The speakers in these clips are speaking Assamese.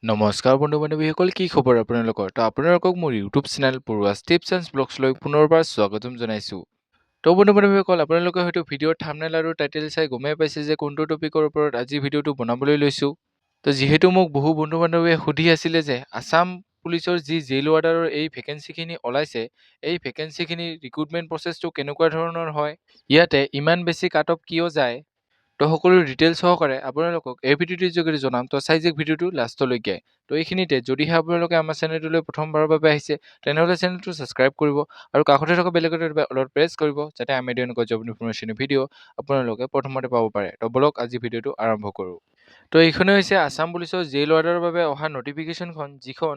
নমস্কাৰ বন্ধু-বান্ধৱীসকল, কি খবৰ আপোনালোকৰ? তো আপোনালোকক মোৰ ইউটিউব চেনেল পৰুৱা টিপছ এণ্ড ব্লগছলৈ পুনৰবাৰ স্বাগতম জনাইছোঁ। তো বন্ধু-বান্ধৱীসকল, আপোনালোকে হয়তো ভিডিঅ'ৰ থাম্বনেইল আৰু টাইটেল চাই গমেই পাইছে যে কোনটো টপিকৰ ওপৰত আজি ভিডিঅ'টো বনাবলৈ লৈছোঁ। তো যিহেতু মোক বহু বন্ধু-বান্ধৱীয়ে সুধি আছিলে যে আছাম পুলিচৰ যি জেইল ৱাৰ্ডাৰৰ এই ভেকেঞ্চিখিনি ওলাইছে, এই ভেকেঞ্চিখিনিৰ ৰিক্ৰুটমেণ্ট প্ৰচেছটো কেনেকুৱা ধৰণৰ হয়, ইয়াতে ইমান বেছি কাট অফ কিয় যায়, তো সকলো ডিটেইলছ সহকাৰে আপোনালোকক এই ভিডিঅ'টোৰ যোগেদি জনাম। তো চাই যাওক ভিডিঅ'টো লাষ্টলৈকে। তো এইখিনিতে যদিহে আপোনালোকে আমাৰ চেনেলটোলৈ প্ৰথমবাৰৰ বাবে আহিছে, তেনেহ'লে চেনেলটো ছাবস্ক্ৰাইব কৰিব আৰু কাষতে থকা বেল আইকনটো অলপ প্ৰেছ কৰিব, যাতে আমি দিয়া এনেকুৱা জব ইনফৰমেশ্যন ভিডিঅ' আপোনালোকে প্ৰথমতে পাব পাৰে। তো বলক আজি ভিডিঅ'টো আৰম্ভ কৰোঁ। তো এইখনেই হৈছে আছাম পুলিচৰ জেইল ৱাৰ্ডাৰৰ বাবে অহা নটিফিকেশ্যনখন, যিখন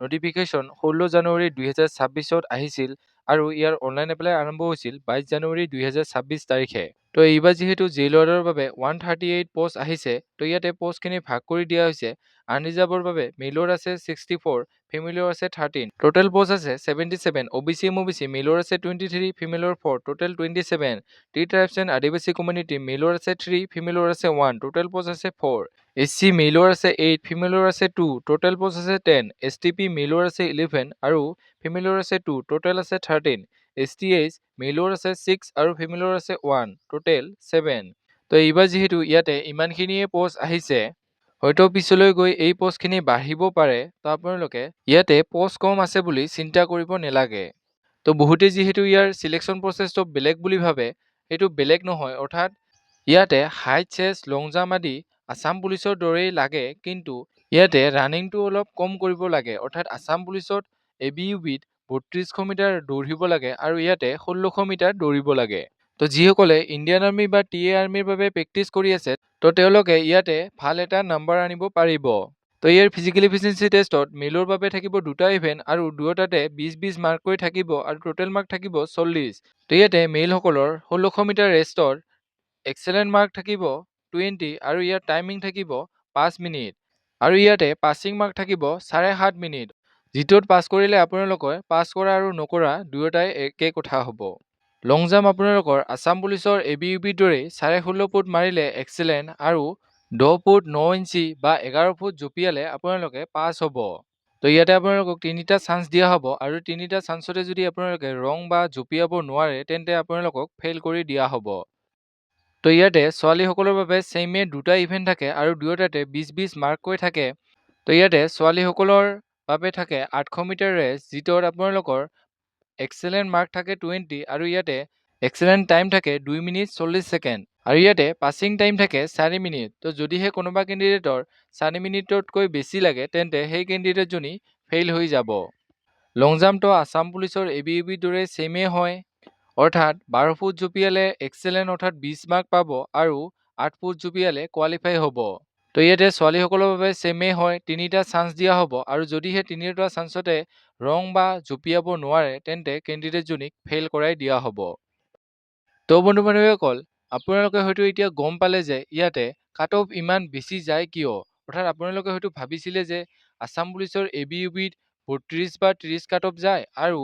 নটিফিকেশ্যন 16 জানুৱাৰী 2026 আহিছিল আৰু ইয়াৰ অনলাইন এপ্লাই আৰম্ভ হৈছিল 22 জানুৱাৰী 2026 তাৰিখে। তো এইবাৰ যিহেতু জেইল ৱাৰ্ডাৰৰ বাবে 138 পোষ্ট আহিছে, তো ইয়াতে পোষ্টখিনি ভাগ কৰি দিয়া হৈছে। আনৰিজাৰ্ভৰ বাবে মেলৰ আছে 64, ফিমেলৰ আছে 13, টোটেল পোষ্ট আছে 77। OBC MOBC মেলৰ আছে 23, ফিমেলৰ 4, টোটেল 27। টি ট্ৰাইবছ এণ্ড আদিবাসী কমিউনিটি মেলৰ আছে 3, ফিমেলৰ আছে 1, টোটেল পোষ্ট আছে 4। SC মেলৰ আছে 8, ফিমেলৰ আছে 2, টোটেল পোষ্ট আছে 10। STP মেলৰ আছে 11 আৰু ফিমেলৰ আছে 2, টোটেল আছে 13। STH মেলৰ আছে 6 আৰু ফিমেলৰ আছে 1, টোটেল 7। তো এইবাৰ যিহেতু ইয়াতে ইমানখিনিয়ে পোষ্ট আহিছে, হয়তো পিছলৈ গৈ এই পোষ্টখিনি বাঢ়িব পাৰে। তো আপোনালোকে ইয়াতে পোষ্ট কম আছে বুলি চিন্তা কৰিব নালাগে। তো বহুতে যিহেতু ইয়াৰ চিলেকশ্যন প্ৰচেছটো বেলেগ বুলি ভাবে, সেইটো বেলেগ নহয়। অৰ্থাৎ ইয়াতে হাইট, চেষ্ট, লং জাম্প আদি আছাম পুলিচৰ দৰেই লাগে, কিন্তু ইয়াতে ৰানিংটো অলপ কম কৰিব লাগে। অৰ্থাৎ আছাম পুলিচত ABUBত 3200 মিটাৰ দৌৰিব লাগে আৰু ইয়াতে 1600 মিটাৰ দৌৰিব লাগে। তো যিসকলে ইণ্ডিয়ান আৰ্মি বা TA আৰ্মিৰ বাবে প্ৰেক্টিছ কৰি আছে, তো তেওঁলোকে ইয়াতে ভাল এটা নাম্বাৰ আনিব পাৰিব। তো ইয়াৰ ফিজিকেল এফিচিয়েঞ্চি টেষ্টত মেলৰ বাবে থাকিব দুটা ইভেণ্ট আৰু দুয়োটাতে 20-20 মাৰ্ককৈ থাকিব আৰু টোটেল মাৰ্ক থাকিব 40। তো ইয়াতে মেইলসকলৰ 1600 মিটাৰ ৰেষ্টৰ এক্সেলেণ্ট মাৰ্ক থাকিব 20 আৰু ইয়াৰ টাইমিং থাকিব 5 মিনিট আৰু ইয়াতে পাছিং মাৰ্ক থাকিব 7.5 মিনিট। যিটোত পাছ কৰিলে আপোনালোকে পাছ কৰা আৰু নকৰা দুয়োটাই একে কথা হ'ব। লং জাম্প আপোনালোকৰ আছাম পুলিচৰ ABUBৰ দৰেই 16.5 ফুট মাৰিলে এক্সেলেণ্ট আৰু 10 ফুট 9 ইঞ্চি বা 11 ফুট জঁপিয়ালে আপোনালোকে পাছ হ'ব। তো ইয়াতে আপোনালোকক 3টা চান্স দিয়া হ'ব আৰু 3টা চান্সতে যদি আপোনালোকে ৰং বা জঁপিয়াব নোৱাৰে, তেন্তে আপোনালোকক ফেইল কৰি দিয়া হ'ব। তো ইয়াতে ছোৱালীসকলৰ বাবে ছেইমে দুটা ইভেণ্ট থাকে আৰু দুয়োটাতে 20-20 মাৰ্ককৈ থাকে। তো ইয়াতে ছোৱালীসকলৰ বাবে থাকে 800 মিটাৰ ৰেচ, যিটোত আপোনালোকৰ এক্সেলেণ্ট মাৰ্ক থাকে 20 আৰু ইয়াতে এক্সেলেণ্ট টাইম থাকে 2 মিনিট 40 ছেকেণ্ড আৰু ইয়াতে পাছিং টাইম থাকে 4 মিনিট। তো যদিহে কোনোবা কেণ্ডিডেটৰ 4 মিনিটতকৈ বেছি লাগে, তেন্তে সেই কেণ্ডিডেটজনী ফেইল হৈ যাব। লং জাম্পটো আছাম পুলিচৰ ABUBৰ দৰে ছেইমে হয়। অৰ্থাৎ 12 ফুট জঁপিয়ালে এক্সেলেণ্ট অৰ্থাৎ 20 মাৰ্ক পাব আৰু 8 ফুট জঁপিয়ালে কোৱালিফাই হ'ব। তো ইয়াতে ছোৱালীসকলৰ বাবে ছেইমে হয়, 3টা চান্স দিয়া হ'ব আৰু যদিহে 3টা চান্সতে ৰং বা জঁপিয়াব নোৱাৰে, তেন্তে কেণ্ডিডেটজনীক ফেইল কৰাই দিয়া হ'ব। তো বন্ধু-বান্ধৱীসকল, আপোনালোকে হয়তো এতিয়া গম পালে যে ইয়াতে কাট অফ ইমান বেছি যায় কিয়। অৰ্থাৎ আপোনালোকে হয়তো ভাবিছিলে যে আছাম পুলিচৰ ABUBত 32 বা 30 কাট অফ যায় আৰু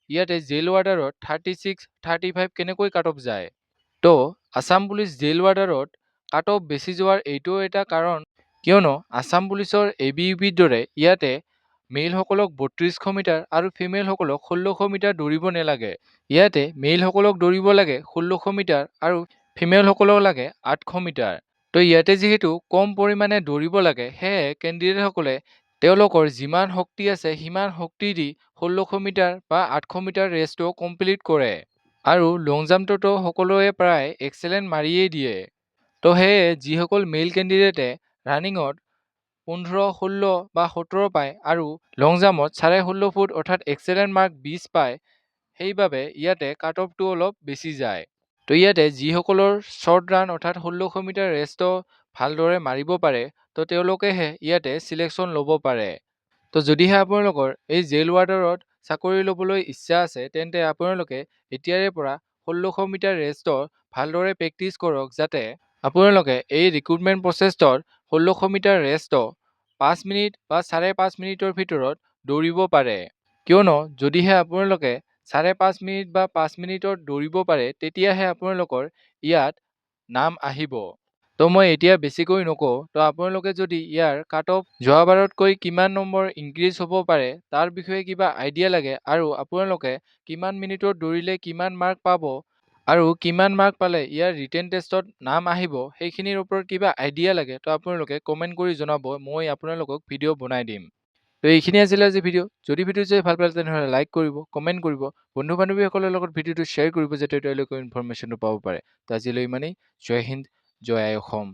ইয়াতে জেইল ৱাৰ্ডাৰত 36-35 কেনেকৈ কাট অফ যায়। তো আছাম পুলিচ জেইল ৱাৰ্ডাৰত কাট অফ বেছি যোৱাৰ এইটো এটা কাৰণ, কিয়নো আছাম পুলিচৰ ABUBৰ দৰে ইয়াতে মেইলসকলক 3200 মিটাৰ আৰু ফিমেলসকলক 1600 মিটাৰ দৌৰিব নালাগে। ইয়াতে মেইলসকলক দৌৰিব লাগে 1600 মিটাৰ আৰু ফিমেলসকলক লাগে 800 মিটাৰ। তো ইয়াতে যিহেতু কম পৰিমাণে দৌৰিব লাগে, সেয়ে কেণ্ডিডেটসকলে তেওঁলোকৰ যিমান শক্তি আছে সিমান শক্তি দি 1600 মিটাৰ বা 800 মিটাৰ ৰেচটো কমপ্লিট কৰে আৰু লং জাম্পটোতো সকলোৱে প্ৰায় এক্সেলেণ্ট মাৰিয়েই দিয়ে। তো সেয়ে যিসকল মেইল কেণ্ডিডেটে ৰানিঙত 15, 16 বা 17 পায় আৰু লং জাম্পত 16.5 ফুট অৰ্থাৎ এক্সেলেণ্ট মাৰ্ক 20 পায়, সেইবাবে ইয়াতে কাট অফটো অলপ বেছি যায়। তো ইয়াতে যিসকলৰ শ্বৰ্ট ৰান অৰ্থাৎ 1600 মিটাৰ ৰেচটো ভালদৰে মাৰিব পাৰে, তো তেওঁলোকেহে ইয়াতে চিলেকশ্যন ল'ব পাৰে। তো যদিহে আপোনালোকৰ এই জেইল ৱাৰ্ডাৰত চাকৰি ল'বলৈ ইচ্ছা আছে, তেন্তে আপোনালোকে এতিয়াৰে পৰা 1600 মিটাৰ ৰেচটো ভালদৰে প্ৰেক্টিছ কৰক, যাতে আপোনালোকে এই ৰিক্ৰুটমেণ্ট প্ৰচেছটোত 1600 মিটাৰ ৰেচটো 5 মিনিট বা 5.5 মিনিটৰ ভিতৰত দৌৰিব পাৰে। কিয়নো যদিহে আপোনালোকে 5.5 মিনিট বা 5 মিনিটত দৌৰিব পাৰে, তেতিয়াহে আপোনালোকৰ ইয়াত নাম আহিব। তো মই এতিয়া বেছিকৈ নকওঁ। তো আপোনালোকে যদি ইয়াৰ কাট অফ যোৱাবাৰতকৈ কিমান নম্বৰ ইনক্ৰিজ হ'ব পাৰে তাৰ বিষয়ে কিবা আইডিয়া লাগে আৰু আপোনালোকে কিমান মিনিটত দৌৰিলে কিমান মাৰ্ক পাব আৰু কিমান মাৰ্ক পালে ইয়াৰ ৰিটেন টেষ্টত নাম আহিব সেইখিনিৰ ওপৰত কিবা আইডিয়া লাগে তো আপোনালোকে কমেণ্ট কৰি জনাব, মই আপোনালোকক ভিডিঅ' বনাই দিম। তো এইখিনি আছিলে আজি ভিডিঅ'। যদি ভিডিঅ' চাই ভাল পালে তেনেহ'লে লাইক কৰিব, কমেণ্ট কৰিব, বন্ধু বান্ধৱীসকলৰ লগত ভিডিঅ'টো শ্বেয়াৰ কৰিব যাতে তেওঁলোকে ইনফৰমেশ্যনটো পাব পাৰে। তো আজিলৈ ইমানেই। জয় হিন্দ, জয় আই অসম।